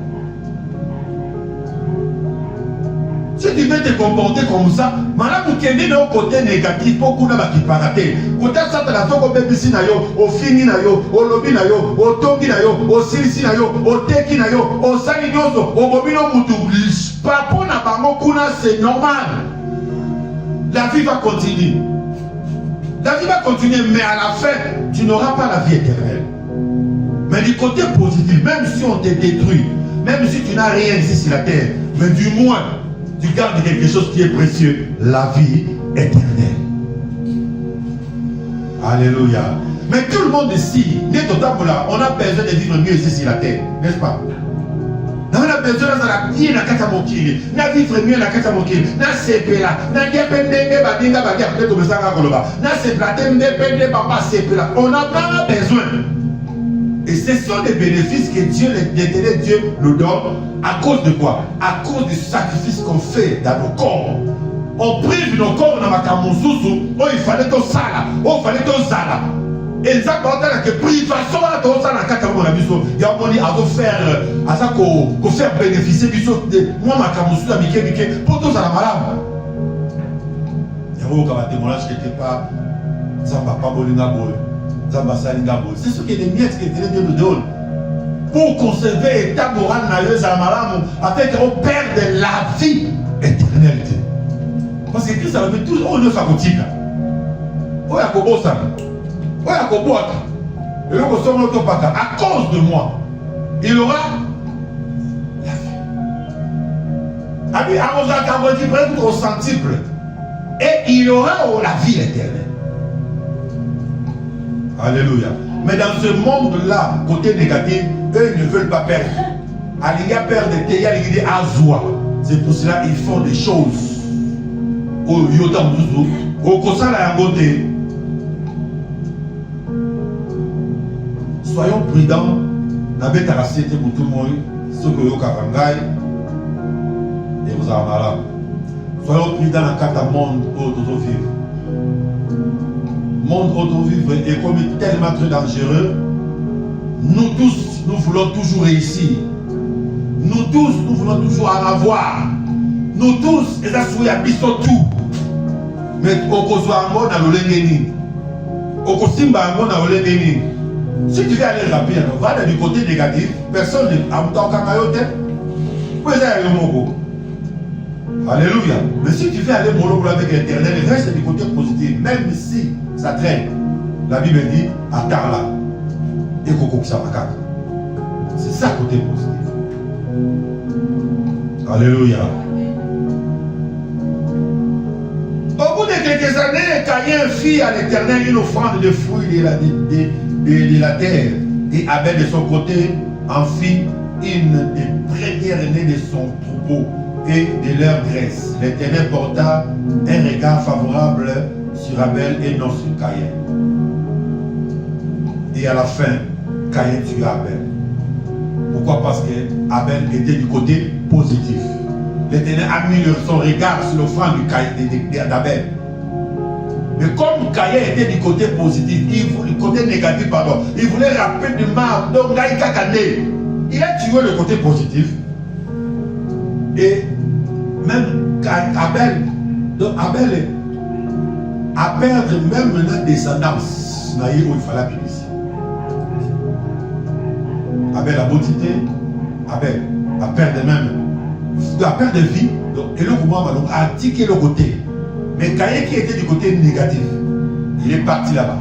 Si tu veux te comporter comme ça, maintenant vous avez un côté négatif, beaucoup de gens qui partent. Côté ça, tu as fait comme BBC, au fini, au lobby, au tongi, au silisi, au teki, au salinoso, au bobino moutou. Par rapport à Bango, c'est normal. La vie va continuer. La vie va continuer, mais à la fin, tu n'auras pas la vie éternelle. Mais du côté positif, même si on te détruit, même si tu n'as rien ici sur la terre, mais du moins, tu gardes quelque chose qui est précieux, la vie éternelle. Alléluia. Mais tout le monde ici, on a besoin de vivre mieux ici sur la terre, n'est-ce pas? On a besoin de vivre la katamokili, de vivre mieux la katamokili, de sepela, on a pas besoin. Et ce sont des bénéfices que Dieu, l'éternel Dieu, nous donne. À cause de quoi? À cause du sacrifice qu'on fait dans nos corps. On prive nos corps dans ma kamousou. Oh, il fallait tout ça là. Oh, il fallait tout ça là. Et ça, quand on a que privation à tout ça dans le kamousou, il y a un moment à faire bénéficier de moi, ma kamousou, à Miké, pour tout ça la malade. Il y a un témoignage quelque part. Ça ne va pas bolinga boy. C'est ce que les miettes que Dieu nous donne pour conserver l'état moral afin qu'on perde la vie éternelle. Parce que Christ a dit tout on ne fait pas. On a kobo ça. On a kobo et le kosom l'autre pas à cause de moi. Il aura la vie. À mon dit presque au centuple et il aura la vie éternelle. Alléluia. Mais dans ce monde-là, côté négatif, eux ne veulent pas perdre. Aliga perdre des théâtres, ils disent Azoua. C'est pour cela qu'ils font des choses. Au Yotam Zouzou, au Kosala Yangote. Soyons prudents. N'avez pas la cité pour tout le monde. Ce que vous avez et vous avez malade. Soyons prudents dans le cadre du monde où nous vivons. Monde auto-vivre est comme tellement très dangereux. Nous tous, nous voulons toujours réussir. Nous tous, nous voulons toujours en avoir. Nous tous, et ça souille à biso tout. Mais au Kosovo, dans le Lengeni, au Kosimba, dans le Lengeni. Si tu veux aller rapide, va du côté négatif, personne ne a autant qu'un où est-ce qu'il y a le Mogo? Alléluia. Mais si tu veux aller mollo avec l'éternel, reste du côté positif. Même si ça traîne. La Bible dit, attends là. Et qu'on ça va. C'est ça côté positif. Alléluia. Au bout de quelques années, Caïn Caïn fit à l'Éternel une offrande de fruits de la terre. Et Abel de son côté en fit une des premières nées de son troupeau et de leur graisse. L'Éternel porta un regard favorable sur Abel et non sur Caïn. Et à la fin, Caïn tua Abel. Pourquoi? Parce que Abel était du côté positif. L'Éternel a mis son regard sur l'offrande d'Abel. Mais comme Caïn était du côté positif, du côté négatif, pardon, il voulait rapidement, donc il a tué le côté positif. Et même Abel, donc Abel a perdu même la descendance, où il fallait appeler ici. Abel a beauté, Abel a perdu même, a perdu de vie, donc, et le gouvernement a tiqué le côté. Mais Caïn qui était du côté négatif, il est parti là-bas,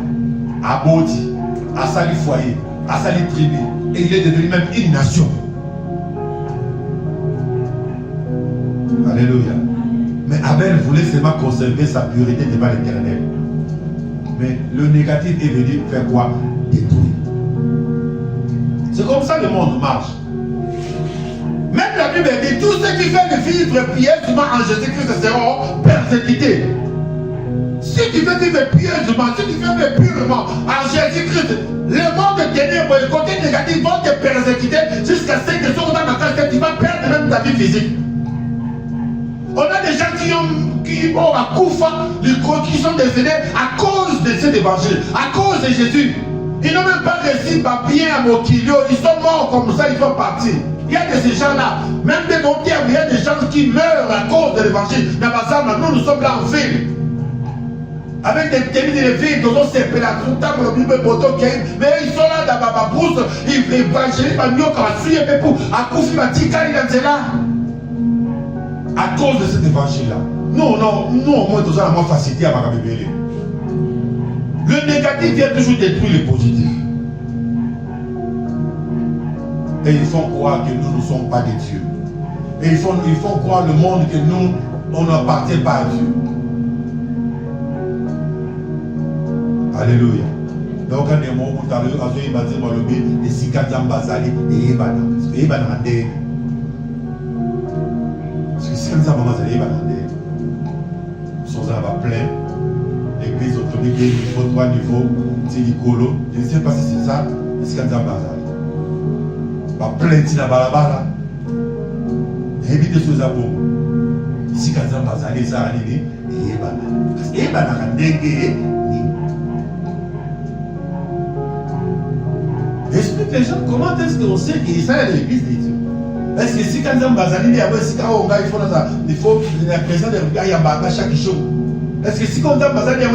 à Boti, à Sali foyer, à Sali tribu, et il est devenu même une nation. Alléluia. Mais Abel voulait seulement conserver sa pureté devant l'Éternel. Mais le négatif est venu faire quoi? Détruire. C'est comme ça que le monde marche. Même la Bible dit tous ceux qui veulent vivre pieusement en Jésus-Christ seront persécutés. Si tu veux vivre pieusement, si tu veux vivre purement en Jésus-Christ, le monde de ténèbres, le côté négatif vont te persécuter jusqu'à ce que tu vas perdre même ta vie physique. On a des gens qui ont à Koufa, qui sont décédés à cause de cet évangile, à cause de Jésus. Ils n'ont même pas réussi bien à Mokilio, ils sont morts comme ça, ils sont partis. Il y a de ces gens-là, même des montiers, il y a des gens qui meurent à cause de l'évangile. Nous sommes là en ville. Avec des témis de ville, nous sommes séparés, mais ils sont là dans ma brousse, ils évangélisent, à cause de cet évangile-là. Nous, au moins, nous avons facilité à ma bébé. Le négatif vient toujours détruire le positif. Et ils font croire que nous ne sommes pas des dieux. Et ils font croire le monde que nous, on n'appartient pas à Dieu. Alléluia. Donc, quand les mots tout à l'heure, quand ils basent le but, les Sikazam Bazali et Ebana. Parce que Ebana Randé. Parce que Sikazam Bazali et Ebana Randé. Ils sont là-bas plein. L'église autonomique, niveau 3 niveaux, c'est Nicolo. Je ne sais pas si c'est ça, les Sikazam Bazali. Plein de balabala. Évitez ce zabou. Ici, quand on va aller, ça arrive. Et parce que explique les gens comment est-ce qu'on sait qu'il s'agit de l'église de Dieu. Est-ce que si quand on va aller, il faut la présence de Gaya chaque jour. Est-ce que si quand on va aller, il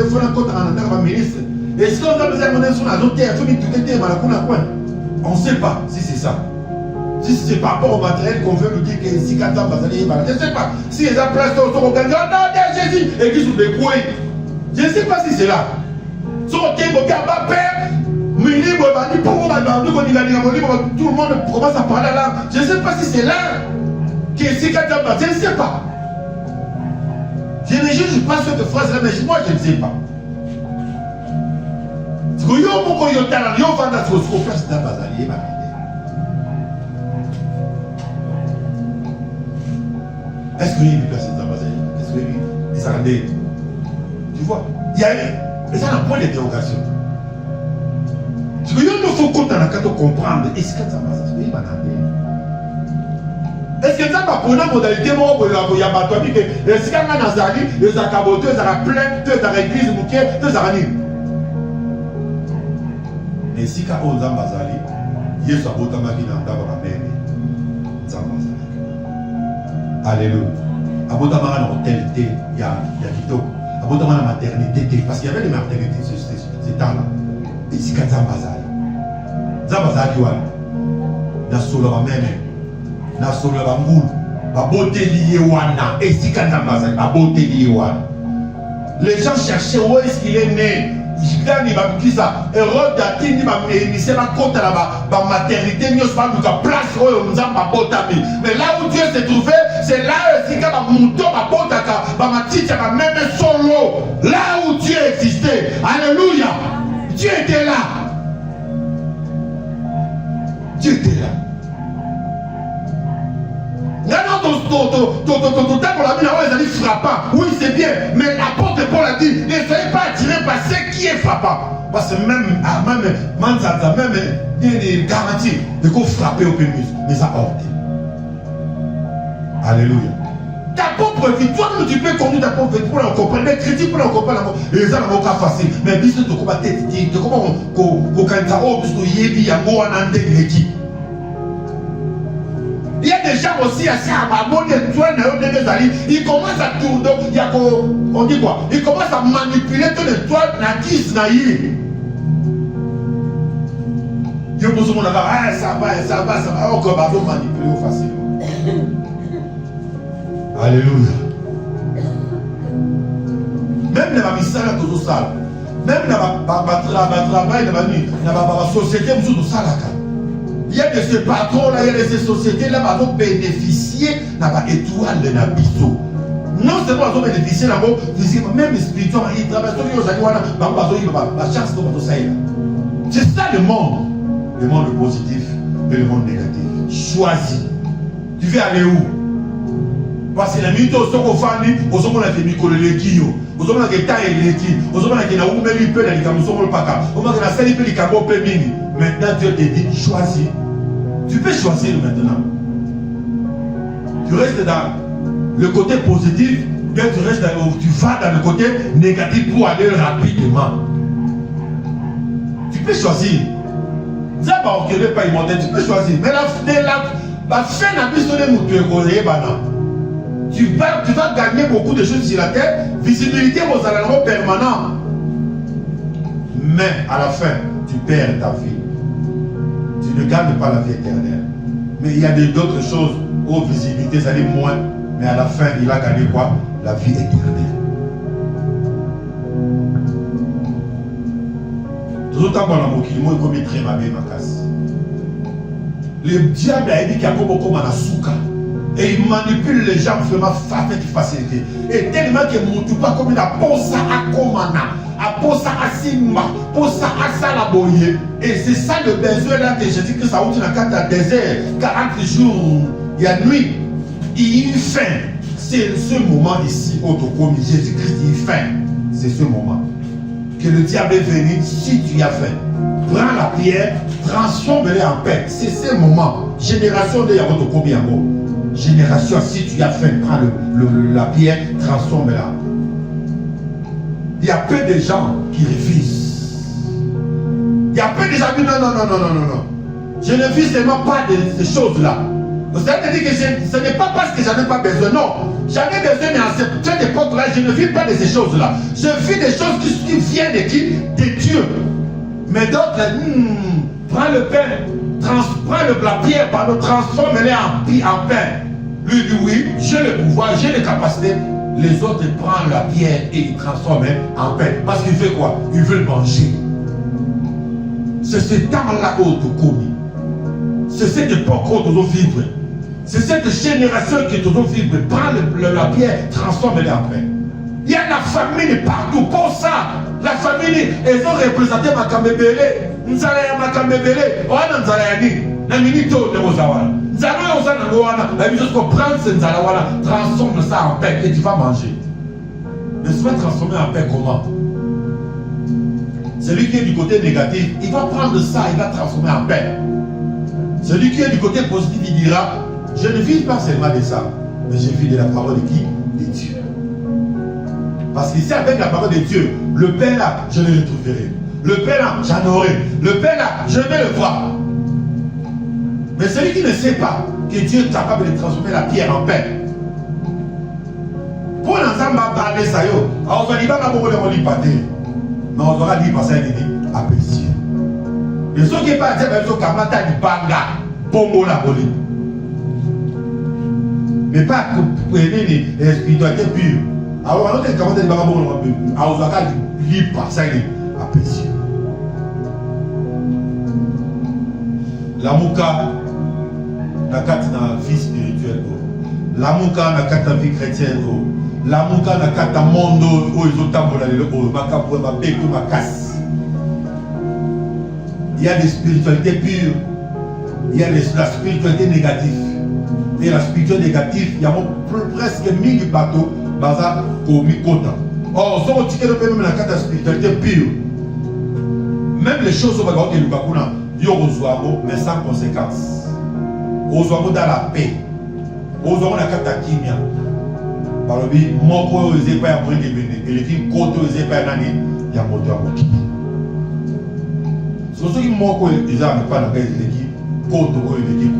faut un compte en ministre. Est-ce qu'on va aller sur la zone terre, il faut tout quitter on ne sait pas si c'est ça. Si c'est par rapport au matériel qu'on veut nous dire que si quand on va aller, je ne sais pas. Si les applaudissements sont organisés, non, Jésus, et qu'ils sont débrouillés. Je ne sais pas si c'est là. Si on tient au gars, père, tout le monde commence à parler là. Je ne sais pas si c'est là que si quand on va, je ne sais pas. Je ne juge pas cette phrase-là, mais moi je ne sais pas. Est-ce qu'il y a une place dans Bazali? Est-ce qu'il y a des arrêtés? Tu vois, il y a un point d'interrogation. Ce qu'il faut comprendre, est-ce que ça va se faire? Est-ce que ça va prendre la modalité? Il y a pas de est-ce qu'il y a un Nazali, les Akabote, les Araplein, les Églises, les Aranis? Et si quand on a Bazali, il y a un peu de alléluia. Abotama na hôtelité, il y a Kitoko. Abotama na maternité, parce qu'il y avait des maternités ce temps-là. Et si quand Zambazali. Zambazali, na solo ba meme, na solo ba moule, ba beauté liée wana. Et si quand Zambazali, ba beauté liée wana. Les gens cherchaient où est-ce qu'il est né. Gidani Babukisa, Hérode Atini Baménissé, ma côte à la maternité, mieux pas nous place où nous avons botami. Mais là où Dieu s'est trouvé, c'est là aussi qu'il y a mon mouton, ma botaka, ma petite, ma même solo. Là où Dieu existait. Alléluia. Dieu était là. Dieu était là. Oui, c'est bien, mais l'apôtre Paul a dit, ne soyez pas attirés par ce qui est frappant. Parce que même des garanties de qu'on frapper au pénis, mais ça ordre. Alléluia. Ta propre vie, toi tu peux conduire ta propre vie pour la comprendre, les critiques pour la comprendre, les gens n'ont pas facile. Mais bis de combat tête, de comment qu'on cantaro, bis de yebi, yango, anande, l'équipe. Il y a des gens aussi à ça, ils commencent à tourner, on dit quoi? Ils commencent à manipuler tous les toits, naïs, naïs. Dieu pose mon là, ça va, encore va manipuler facilement. Alléluia. Même dans la mission, tout ça, même dans la travail, dans la société, tout ça, il y a de ces patrons-là, il y a de ces sociétés-là qui vont bénéficier de l'étoile de la biseau. Non seulement ils vont bénéficier de la même spirituellement, ils travaillent sur la chance de ça. C'est ça le monde positif et le monde négatif. Choisis. Tu veux aller où? Parce que la minute où on fait, on a fait micro-léguio, on a fait taille-léguio, on a fait un peu de l'icamouson, on a fait un peu de l'icamouson. Maintenant, Dieu te dit, choisis. Tu peux choisir maintenant. Tu restes dans le côté positif, bien tu vas dans le côté négatif pour aller rapidement. Tu peux choisir. Ça va occuper pas immortel, tu peux choisir. Mais la fin n'a plus sonné mon Dieu, tu vas gagner beaucoup de choses sur la terre, visibilité vos allants permanents. Mais à la fin, tu perds ta vie. Tu ne gagnes pas la vie éternelle. Mais il y a d'autres choses, aux visibilité, ça dit moins, mais à la fin, il a gagné quoi? La vie éternelle. Tout le temps, il commet très mal, ma casse. Le diable a dit qu'il y a beaucoup de souka. Et il manipule les gens vraiment avec facilité. Et tellement que mon pas comme il a pensé à Komana, à pensé à Simba, pensé à Salaboye. Et c'est ça le besoin là que je dis que ça ouvre dans 4 désert, 40 jours, il y a nuit. Il y a faim. C'est ce moment ici, autocomi, Jésus-Christ, il y a faim. C'est ce moment. Que le diable est venu, si tu as faim, prends la pierre, transforme-les en pain. C'est ce moment. Génération de Yarotokomi Yango. Génération, si tu as faim, prends la pierre, transforme-la. Il y a peu de gens qui refusent. Il y a peu de gens qui disent non. Je ne vis seulement pas de ces choses-là. Vous avez dit que ce n'est pas parce que j'en ai pas besoin. Non, j'en ai besoin, mais à cette époque-là, je ne vis pas de ces choses-là. Je vis des choses qui viennent de qui? De Dieu. Mais d'autres, prends le pain, prends la pierre, transforme-les en pain. Lui dit oui, j'ai le pouvoir, j'ai les capacités. Les autres prennent la pierre et ils transforment en pain. Parce qu'il fait quoi? Ils veulent manger. C'est ce temps-là où tu commis. C'est cette époque où tu dois vivre. C'est cette génération que tu dois vivre. Prends la pierre, transforme-la en pain. Il y a la famille partout. Pour ça, la famille, ils ont représenté Makambebele. Nzalaya Makambebele. Oana Nzalayani. Naminito de Rosawana. Nzalaya Osana. La vie jusqu'au prendre ce Nzalawana. Transforme ça en pain et tu vas manger. Mais tu vas transformer en pain comment? Celui qui est du côté négatif, il va prendre ça, il va transformer en pain. Celui qui est du côté positif, il dira, je ne vis pas seulement de ça, mais je vis de la parole de qui? De Dieu. Parce qu'ici, avec la parole de Dieu, le pain là, je le retrouverai. Le pain là, j'en aurai. Le pain là, je vais le voir. Mais celui qui ne sait pas que Dieu est capable de transformer la pierre en pain, pour l'ensemble, parler ça, on va dire, mais on aura dit par ça, il dit, apprécier. Et ceux qui partent, c'est ceux qui ont banga, pombo la volée. Mais pas pour aider les spiritualités pures. Alors, on a dit, comment on va dire, on va dire, par ça, il dit, précieux. L'amuka na kati na vie spirituelle, l'amuka na kati na vie chrétienne, l'amuka na kati na monde où ils ont tambola lelo makapo mabeko makasi. Il y a des spiritualités pures, il y a la spiritualité négative. Et la spiritualité négative, il y a presque 1000 bateaux baza komi kota. Or, si on tient même la carte de spiritualité pure, même les choses au bagage de l'Ubakuna, mais sans conséquence. Aux dans la paix. Aux la carte de kimia. Par le biais, mon corps aux épais à briller et les filles côté aux épais à l'année, il y a moteur à moquer. C'est pour ça que mon corps ils n'ont pas la paix de l'équipe, côté aux équipes.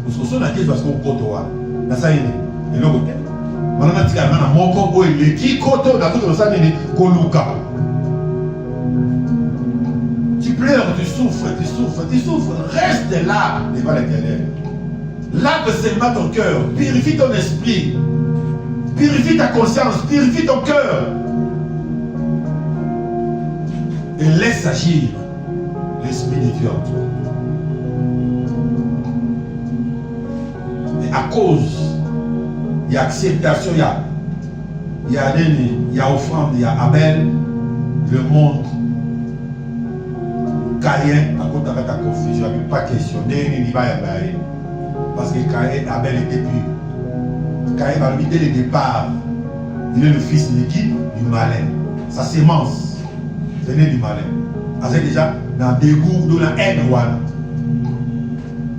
Parce que ce n'est pas parce qu'on côté à la saïne. Et le côté. Maintenant, tu as un mon corps et l'équipe côté dans tout le sang de Koluka. Tu pleures, tu souffres, tu souffres, tu souffres. Reste là devant l'Éternel. Lave seulement ton cœur. Purifie ton esprit. Purifie ta conscience. Purifie ton cœur. Et laisse agir l'Esprit de Dieu en toi. Et à cause, il y a acceptation, il y a offrande, il y a Abel, le monde. Caïn, à cause de la confusion, il n'y avait pas questionné, ni parce que Caïn, Abel était pur. Caïn, dès le départ, il est le fils de qui? Du malin. Sa sémence venait du malin. C'est déjà dans le dégoût, dans la haine.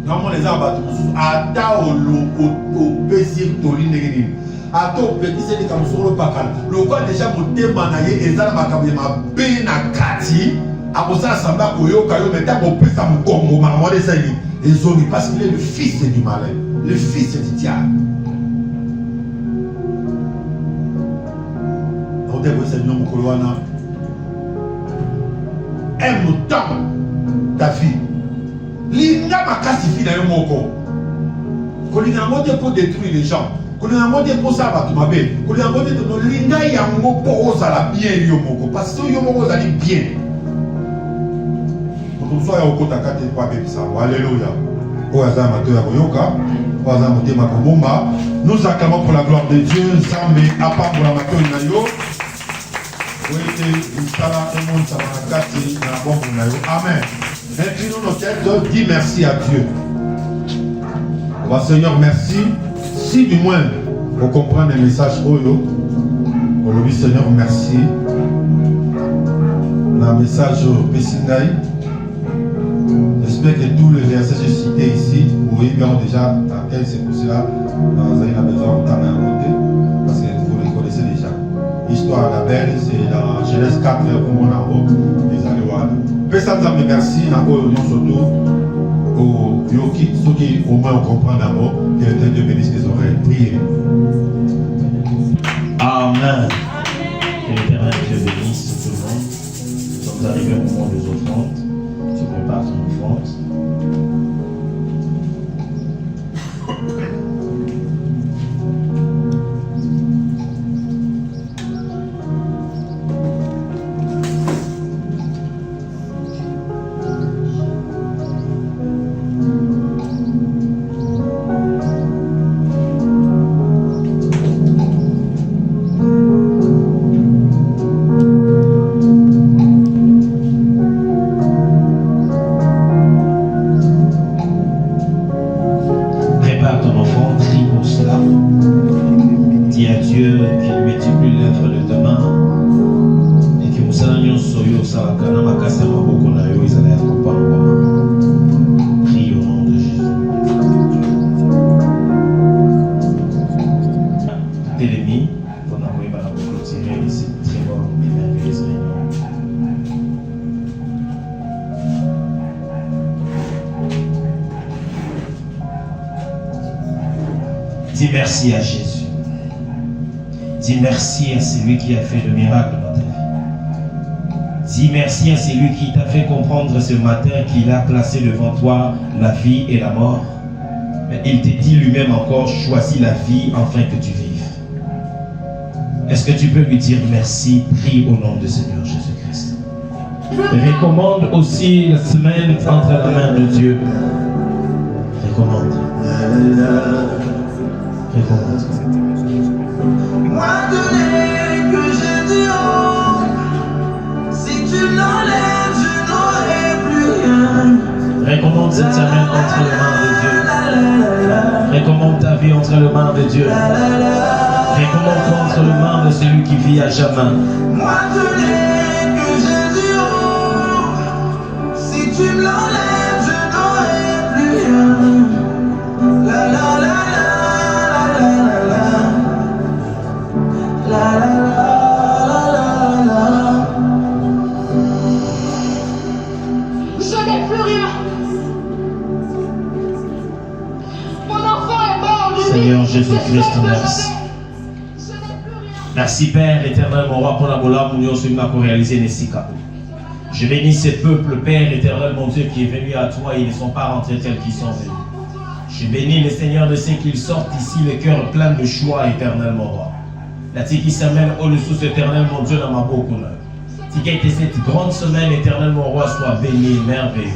Normalement, les arbres, à ta au plaisir, à ton petit, c'est des camoufles au pacal. Le quoi déjà pour démanayer, et ça, ma bien à Kati. Après ça, ça va pour eux, mais t'as compris ça, mon Congo, ma maman, les amis. Ils ont dit parce qu'il est le fils du malin, le fils du diable. On dit que c'est le nom Koloana. Aime tant ta fille. L'ina ma casse fille dans le moko. Kolina monté pour détruire les gens. Kolina monté pour ça va tout ma belle. Kolina monté pour l'ina yango pour osala bien yomoko. Parce que yomoko osali bien. Soit au côté de quoi alléluia. Nous acclamons pour la gloire de Dieu. Zambe apa pour la mato inayo. Amen. Inclinons nos têtes, dis merci à Dieu. Seigneur, merci. Si du moins vous comprenez le message Oyo, on dit Seigneur, merci. Le message Pessingaï. J'espère que tous les versets que j'ai cités ici, vous voyez bien déjà dans quel c'est pour cela, vous avez besoin de temps à monter, parce que vous les connaissez déjà. L'histoire d'Abel, c'est dans Genèse 4, vers pour mon amour, les Aléouanes. Personne ne merci, surtout aux Yoki, ceux qui au moins comprennent d'amour, que le Dieu bénisse les oreilles. Priez. Amen. Que l'Éternel Dieu bénisse tout le monde. Nous sommes arrivés au moment des offrandes. Tu prépares ton offrande. Dis merci à Jésus. Dis merci à celui qui a fait le miracle dans ta vie. Dis merci à celui qui t'a fait comprendre ce matin qu'il a placé devant toi la vie et la mort. Mais il te dit lui-même encore, choisis la vie afin que tu vives. Est-ce que tu peux lui dire merci? Prie au nom du Seigneur Jésus-Christ. Recommande aussi la semaine entre la main de Dieu. Recommande. Recommande. Moi donné que j'ai dit oh, si tu l'enlèves, je n'aurai plus rien. Recommande cette semaine entre les mains de Dieu. Recommande ta vie entre les mains de Dieu. Recommande-toi entre les mains de celui qui vit à jamais. Moi donné que j'ai dit oh, si tu me l'enlèves, je n'aurai plus rien. La la la la la la la. La la la la la la. Je n'ai plus rien. Mon enfant est mort, lui. Seigneur Jésus-Christ, merci. Je n'ai plus rien. Merci Père éternel, mon roi, pour la bola, mon Dieu, celui pour réaliser Nessika. Je bénis ces peuples, Père éternel, mon Dieu, qui est venu à toi, ils ne sont pas rentrés tels qu'ils sont venus. Je bénis le Seigneur de ceux qu'ils sortent ici, le cœur plein de choix, éternel, mon roi. La tiki s'amène au sous éternel, mon Dieu, dans ma beaucoup. Que cette grande semaine, éternel, mon roi, soit bénie, merveilleux.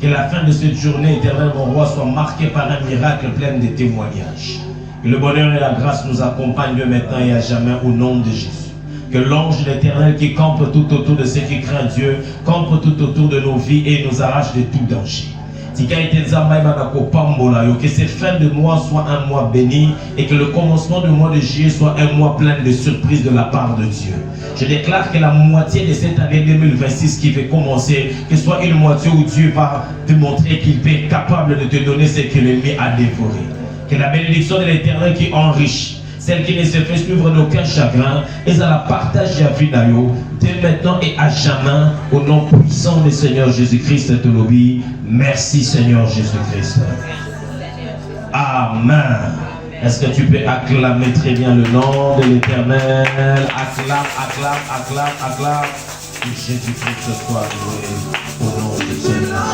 Que la fin de cette journée, éternel, mon roi, soit marquée par un miracle plein de témoignages. Que le bonheur et la grâce nous accompagnent de maintenant et à jamais au nom de Jésus. Que l'ange de l'Éternel qui campe tout autour de ceux qui craignent Dieu, campe tout autour de nos vies et nous arrache de tout danger. Que cette fin de mois soit un mois béni et que le commencement du mois de juillet soit un mois plein de surprises de la part de Dieu. Je déclare que la moitié de cette année 2026 qui va commencer, que soit une moitié où Dieu va te montrer qu'il est capable de te donner ce que l'ennemi a dévoré. Que la bénédiction de l'Éternel qui enrichit, celle qui ne se fait suivre d'aucun chagrin, et ça la partage à Vinayo, dès maintenant et à jamais, au nom puissant du Seigneur Jésus-Christ te l'obéis. Merci Seigneur Jésus-Christ. Amen. Est-ce que tu peux acclamer très bien le nom de l'Éternel? Acclame, acclame, acclame, acclame. Que Jésus-Christ soit loué au nom du Seigneur.